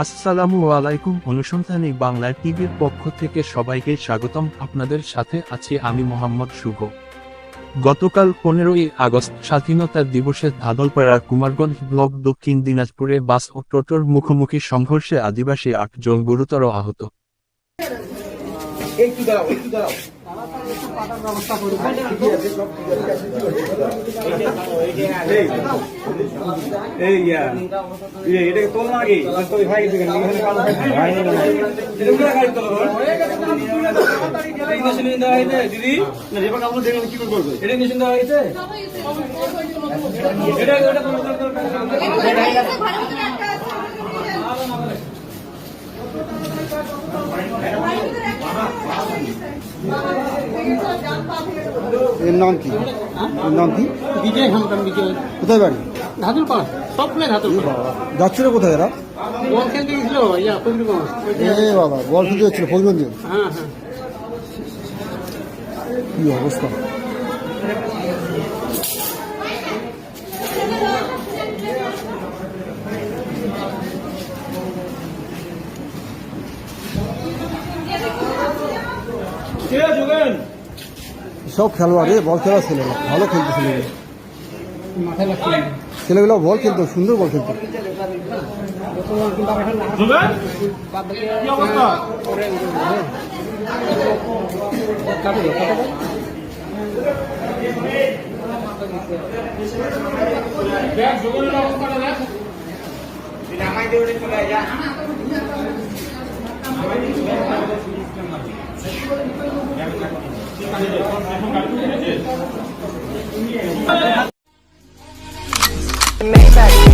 আসসালামু আলাইকুম। অনুসন্ধানী বাংলা টিভির পক্ষ থেকে সবাইকে স্বাগতম। আপনাদের সাথে আছি আমি মোহাম্মদ শুভ। গতকাল 15ই আগস্ট স্বাধীনতা দিবসে ভাগলপাড়া কুমারগঞ্জ ব্লক দক্ষিণ দিনাজপুরে বাস ও টোটোর মুখোমুখি সংঘর্ষে আদিবাসী 8 জন গুরুতর আহত। এর নাম কি? এর নাম কি? বিজয় খানকান। বিজয় কোথায় বাড়ি? ধাতুর পাড়া, সবগুলো ধাতুর পাড়া। যাচ্ছিল কোথায় এরা? বল খেলতে গেছিল ফজলুগঞ্জ। এ বাবা, বল খেলতে যাচ্ছিল ফজলগঞ্জে। হ্যাঁ হ্যাঁ। কি অবস্থা! সব খেলোয়াড় বল খেলা ছেলেগুলো ভালো খেলতো, ছেলেগুলো মাথায় লাগছে। ছেলেগুলো বল খেলতো, সুন্দর বল খেলতো। Maybach.